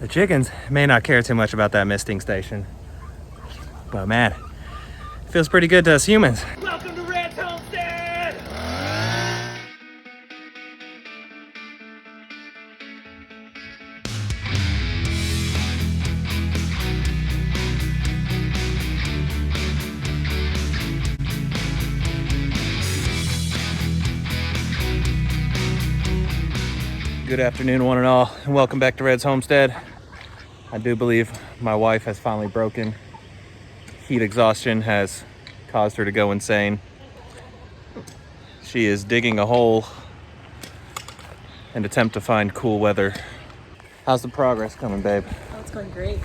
The chickens may not care too much about that misting station, but man, it feels pretty good to us humans. Welcome to Red's Homestead! Good afternoon, one and all, and welcome back to Red's Homestead. I do believe my wife has finally broken. Heat exhaustion has caused her to go insane. She is digging a hole in an attempt to find cool weather. How's the progress coming, babe? Oh, it's going great.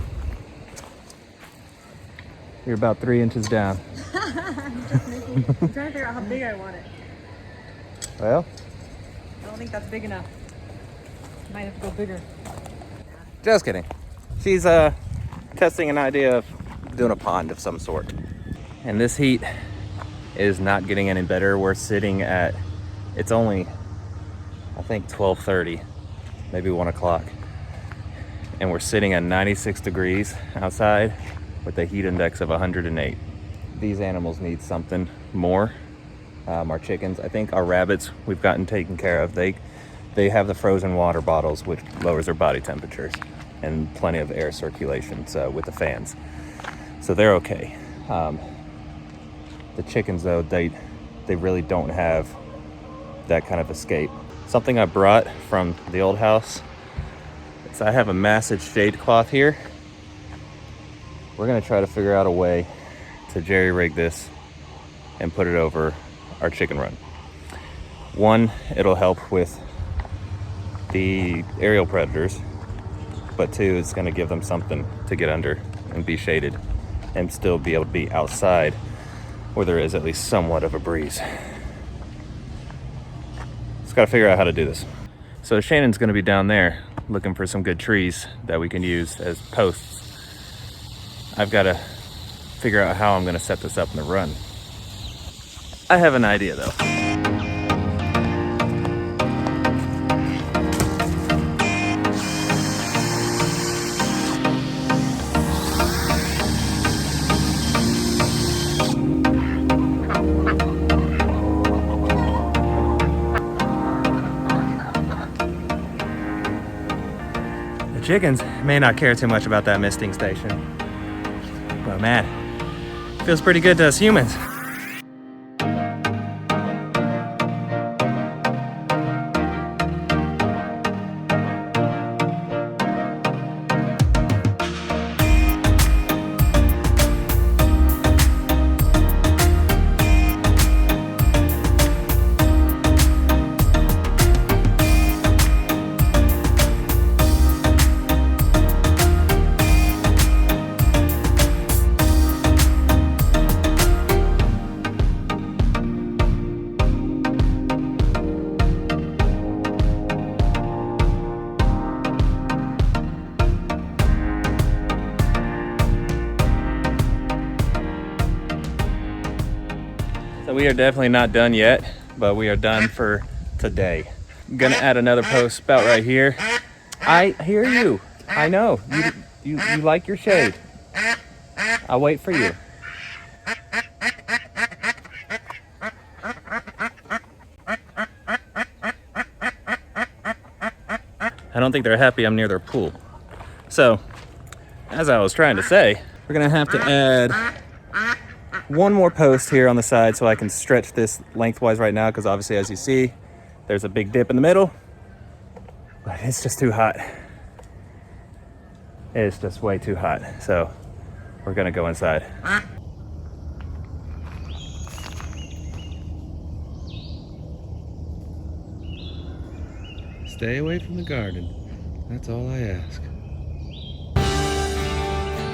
You're about 3 inches down. I'm trying to figure out how big I want it. Well, I don't think that's big enough. Might have to go bigger. just kidding. She's testing an idea of doing a pond of some sort. And this heat is not getting any better. We're sitting at, it's only, I think 12:30, maybe 1 o'clock. And we're sitting at 96 degrees outside with a heat index of 108. These animals need something more. Our chickens, I think our rabbits, we've gotten taken care of. They have the frozen water bottles, which lowers their body temperatures, and plenty of air circulation with the fans. So they're okay. The chickens, though, they really don't have that kind of escape. Something I brought from the old house is I have a massive shade cloth here. We're gonna try to figure out a way to jerry rig this and put it over our chicken run. One, it'll help with the aerial predators, but two, it's going to give them something to get under and be shaded and still be able to be outside where there is at least somewhat of a breeze. Just got to figure out how to do this. So Shannon's going to be down there looking for some good trees that we can use as posts. I've got to figure out how I'm going to set this up in the run. I have an idea though. The chickens may not care too much about that misting station, but man, it feels pretty good to us humans. So we are definitely not done yet, but we are done for today. I'm gonna add another post spout right here. I hear you. I know. You like your shade. I'll wait for you. I don't think they're happy I'm near their pool. So, as I was trying to say, we're gonna have to add one more post here on the side so I can stretch this lengthwise right now, because obviously, as you see, there's a big dip in the middle, but it's just too hot. It's just way too hot. So we're gonna go inside. Stay away from the garden. That's all I ask.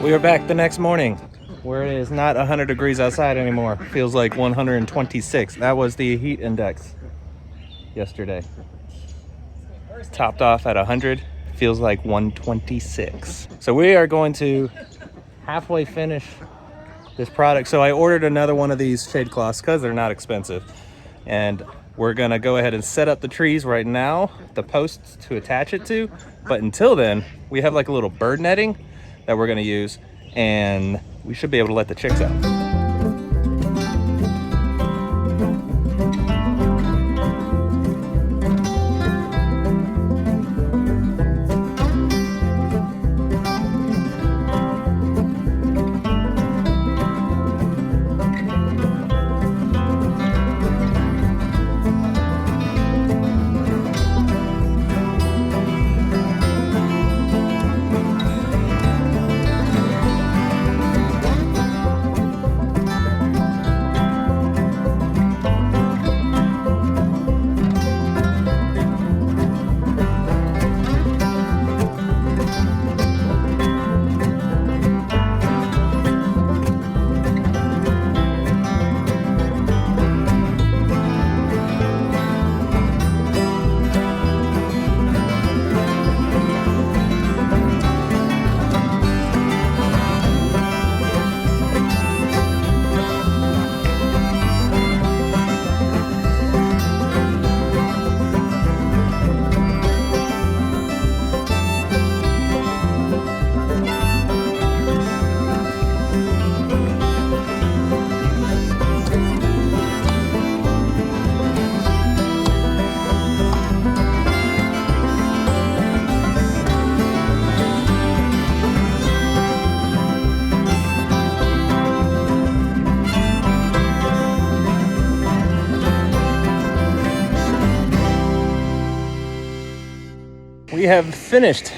We are back the next morning, where it is not 100 degrees outside anymore. Feels like 126. That was the heat index yesterday. Topped off at 100, feels like 126. So we are going to halfway finish this product. So I ordered another one of these shade cloths because they're not expensive. And we're gonna go ahead and set up the trees right now, the posts to attach it to, But until then, we have like a little bird netting that we're gonna use, and we should be able to let the chicks out. We have finished,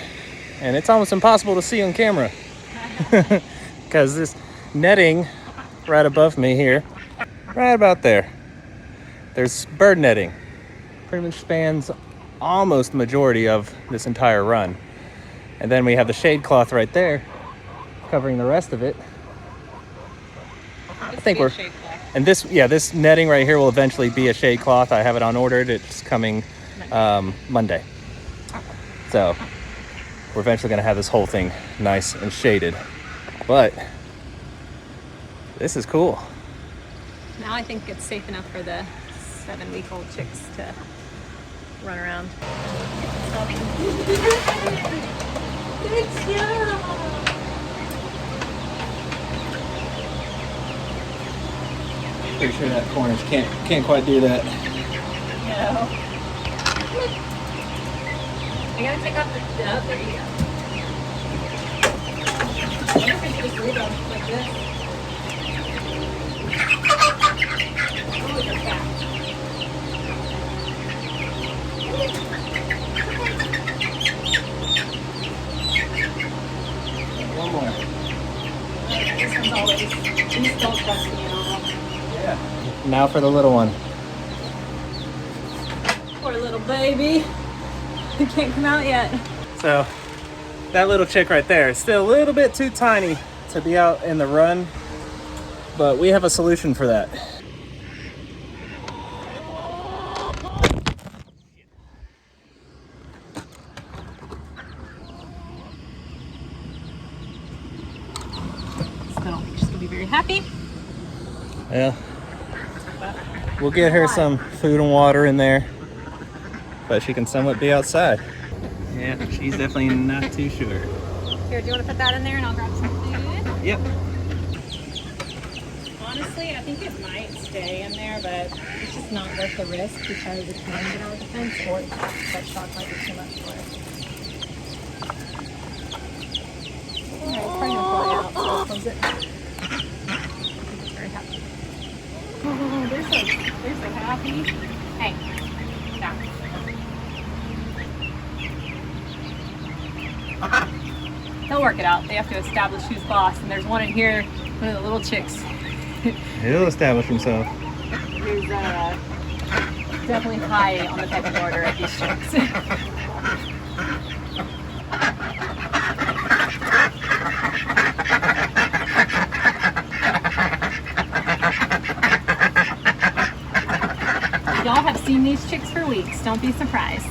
and it's almost impossible to see on camera because this netting right above me here, right about there, there's bird netting. Pretty much spans almost the majority of this entire run. And then we have the shade cloth right there covering the rest of it. I think we're, and this, yeah, this netting right here will eventually be a shade cloth. I have it on ordered. It's coming Monday. So we're eventually going to have this whole thing nice and shaded. But this is cool. Now I think it's safe enough for the 7-week-old chicks to run around. Good job. Pretty sure that cornice can't quite do that. No. I gotta take off the there you go. I wonder if I should just leave them like this. Oh, they're fat. One more. This one's always, these don't trust me at all. Yeah. Now for the little one. Poor little baby. He can't come out yet. So that little chick right there is still a little bit too tiny to be out in the run, but we have a solution for that. Still don't think she's gonna be very happy. Yeah. We'll get her some food and water in there, but she can somewhat be outside. Yeah, she's definitely not too sure. Here, do you want to put that in there and I'll grab some food? Yep. Honestly, I think it might stay in there, but it's just not worth the risk because it can get out of the fence or that shock might be too much for it. Alright, it's probably gonna fly out, so I'll close it. It's very happy. Oh, they're so happy. Hey, down. They'll work it out. They have to establish who's boss, and there's one in here, one of the little chicks. He'll establish himself. Who's definitely high on the pecking order of these chicks. Y'all have seen these chicks for weeks. Don't be surprised.